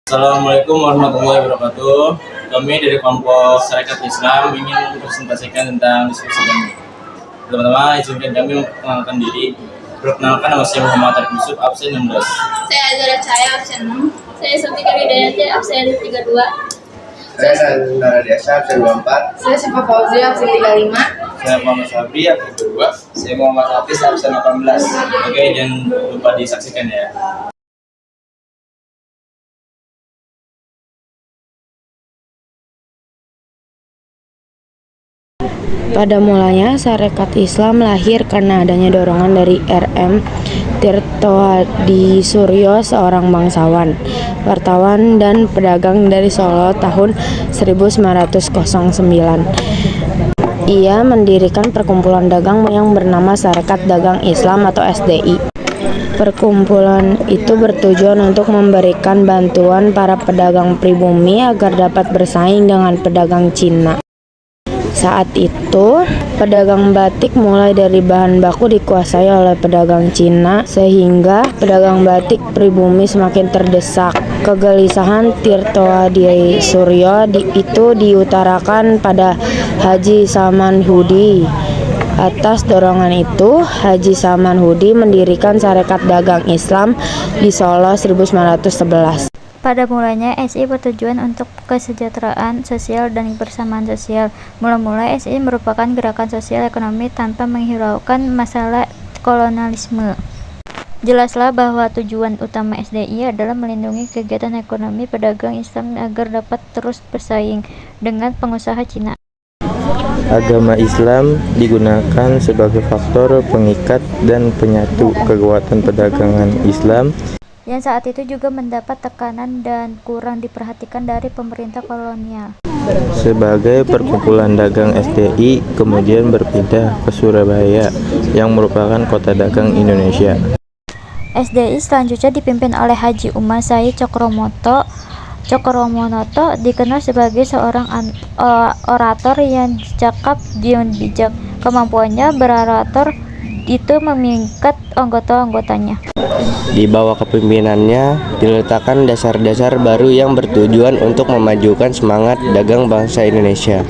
Assalamualaikum warahmatullahi wabarakatuh. Kami dari kelompok Sarekat Islam ingin mempresentasikan tentang diskusi kami. Pertama-tama izinkan kami memperkenalkan diri. Perkenalkan, nama saya Muhammad Arif Yusuf, absen 16. Saya Azara Cahaya, absen 6. Saya Sutika Hidayati, absen 32. Saya Nara Desa, absen 24. Saya Syifa Fauzi, absen 35. Saya Muhammad Sabri, absen 2. Saya Muhammad Hafiz, absen 18. Oke, jangan lupa disaksikan ya. Pada mulanya, Sarekat Islam lahir karena adanya dorongan dari R.M. Tirtohadi Suryo, seorang bangsawan, wartawan, dan pedagang dari Solo tahun 1909. Ia mendirikan perkumpulan dagang yang bernama Sarekat Dagang Islam atau SDI. Perkumpulan itu bertujuan untuk memberikan bantuan para pedagang pribumi agar dapat bersaing dengan pedagang Cina. Saat itu, pedagang batik mulai dari bahan baku dikuasai oleh pedagang Cina, sehingga pedagang batik pribumi semakin terdesak. Kegelisahan Tirtohadi Suryo itu diutarakan pada Haji Saman Hudi. Atas dorongan itu, Haji Saman Hudi mendirikan Sarekat Dagang Islam di Solo 1911. Pada mulanya, SI bertujuan untuk kesejahteraan sosial dan kebersamaan sosial. Mula-mula SI merupakan gerakan sosial ekonomi tanpa menghiraukan masalah kolonialisme. Jelaslah bahwa tujuan utama SDI adalah melindungi kegiatan ekonomi pedagang Islam agar dapat terus bersaing dengan pengusaha Cina. Agama Islam digunakan sebagai faktor pengikat dan penyatu kekuatan perdagangan Islam yang saat itu juga mendapat tekanan dan kurang diperhatikan dari pemerintah kolonial. Sebagai perkumpulan dagang SDI kemudian berpindah ke Surabaya yang merupakan kota dagang Indonesia. SDI selanjutnya dipimpin oleh Haji Umar Said Cokromonoto. Cokromonoto dikenal sebagai seorang orator yang cakap dan bijak. Kemampuannya berorator itu mengikat anggota-anggotanya. Di bawah kepemimpinannya diletakkan dasar-dasar baru yang bertujuan untuk memajukan semangat dagang bangsa Indonesia.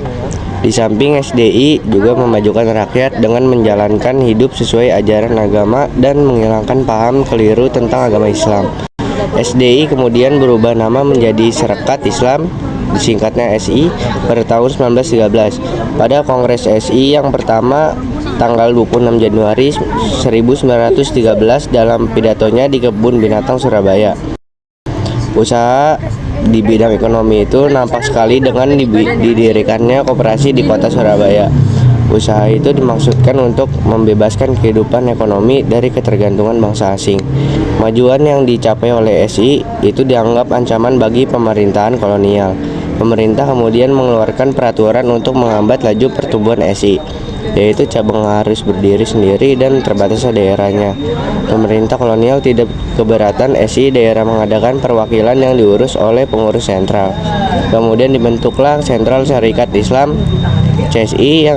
Di samping SDI juga memajukan rakyat dengan menjalankan hidup sesuai ajaran agama dan menghilangkan paham keliru tentang agama Islam. SDI kemudian berubah nama menjadi Sarekat Islam, disingkatnya SI, pada tahun 1913. Pada Kongres SI yang pertama tanggal 26 Januari 1913 dalam pidatonya di Kebun Binatang Surabaya. Usaha di bidang ekonomi itu nampak sekali dengan didirikannya koperasi di kota Surabaya. Usaha itu dimaksudkan untuk membebaskan kehidupan ekonomi dari ketergantungan bangsa asing. Majuan yang dicapai oleh SI itu dianggap ancaman bagi pemerintahan kolonial. Pemerintah kemudian mengeluarkan peraturan untuk menghambat laju pertumbuhan SI, yaitu cabang harus berdiri sendiri dan terbatasnya daerahnya. Pemerintah kolonial tidak keberatan SI daerah mengadakan perwakilan yang diurus oleh pengurus sentral. Kemudian dibentuklah Sentral Sarekat Islam CSI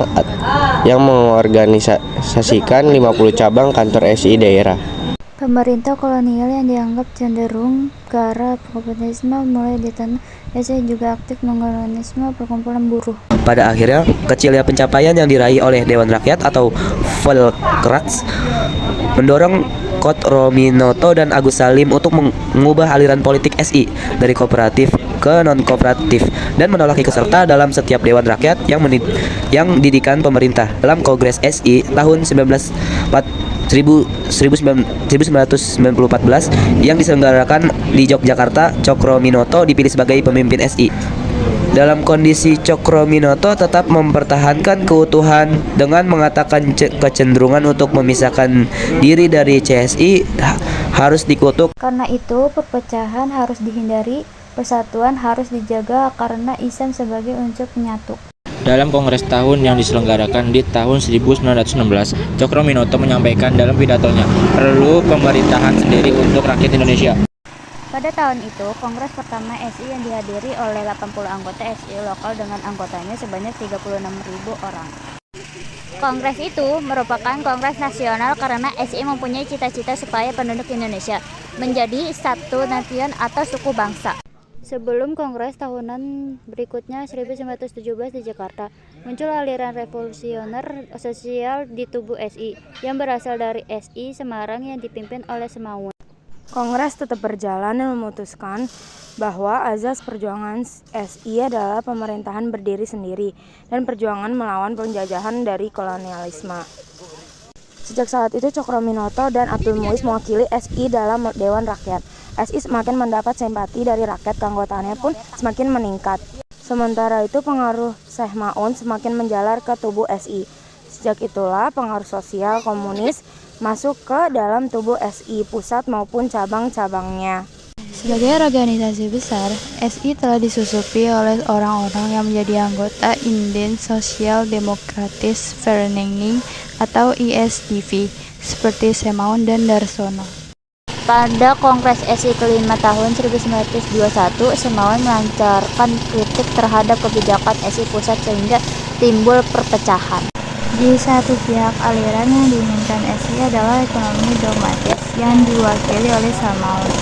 yang mengorganisasikan 50 cabang kantor SI daerah. Pemerintah kolonial yang dianggap cenderung ke arah komunisme mulai ditanam. SI juga aktif mengorganisasi perkumpulan buruh. Pada akhirnya, kecilnya pencapaian yang diraih oleh Dewan Rakyat atau Volksraad mendorong Cokroaminoto dan Agus Salim untuk mengubah aliran politik SI dari kooperatif ke non-kooperatif dan menolak ikut serta dalam setiap Dewan Rakyat yang didikan pemerintah. Dalam Kongres SI tahun 1914 yang diselenggarakan di Yogyakarta, Cokroaminoto dipilih sebagai pemimpin SI. Dalam kondisi Cokroaminoto tetap mempertahankan keutuhan dengan mengatakan kecenderungan untuk memisahkan diri dari CSI harus dikutuk. Karena itu, perpecahan harus dihindari, persatuan harus dijaga karena Islam sebagai unsur penyatu. Dalam kongres tahun yang diselenggarakan di tahun 1916, Cokroaminoto menyampaikan dalam pidatonya, perlu pemerintahan sendiri untuk rakyat Indonesia. Pada tahun itu, kongres pertama SI yang dihadiri oleh 80 anggota SI lokal dengan anggotanya sebanyak 36.000 orang. Kongres itu merupakan kongres nasional karena SI mempunyai cita-cita supaya penduduk Indonesia menjadi satu nation atau suku bangsa. Sebelum Kongres tahunan berikutnya 1917 di Jakarta, muncul aliran revolusioner sosial di tubuh SI yang berasal dari SI Semarang yang dipimpin oleh Semaun. Kongres tetap berjalan dan memutuskan bahwa azas perjuangan SI adalah pemerintahan berdiri sendiri dan perjuangan melawan penjajahan dari kolonialisme. Sejak saat itu Cokroaminoto dan Abdul Muiz mewakili SI dalam Dewan Rakyat. SI semakin mendapat simpati dari rakyat, keanggotaannya pun semakin meningkat. Sementara itu pengaruh Syekh Maun semakin menjalar ke tubuh SI. Sejak itulah pengaruh sosial komunis masuk ke dalam tubuh SI, pusat maupun cabang-cabangnya. Sebagai organisasi besar, SI telah disusupi oleh orang-orang yang menjadi anggota Inden Social Democratic Vereniging atau ISDV, seperti Semaun dan Darsono. Pada Kongres SI kelima tahun 1921, Semaun melancarkan kritik terhadap kebijakan SI pusat sehingga timbul perpecahan. Di satu pihak, aliran yang diinginkan SI adalah ekonomi dogmatis yang diwakili oleh Semaun,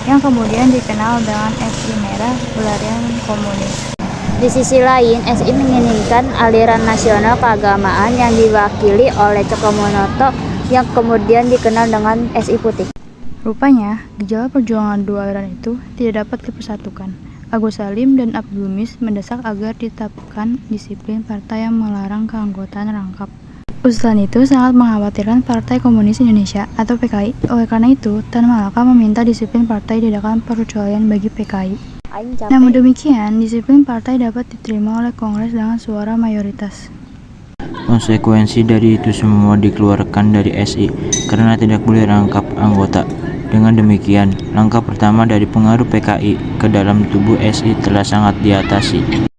yang kemudian dikenal dengan SI Merah, pelarian komunis. Di sisi lain, SI menginginkan aliran nasional keagamaan yang diwakili oleh Cokroaminoto yang kemudian dikenal dengan SI Putih. Rupanya, gejala perjuangan dua aliran itu tidak dapat dipersatukan. Agus Salim dan Abdul Muiz mendesak agar ditetapkan disiplin partai yang melarang keanggotaan rangkap. Usulan itu sangat mengkhawatirkan Partai Komunis Indonesia atau PKI. Oleh karena itu, Tan Malaka meminta disiplin partai tidak akan perkecualian bagi PKI. Namun demikian, disiplin partai dapat diterima oleh Kongres dengan suara mayoritas. Konsekuensi dari itu semua dikeluarkan dari SI karena tidak boleh rangkap anggota. Dengan demikian, langkah pertama dari pengaruh PKI ke dalam tubuh SI telah sangat diatasi.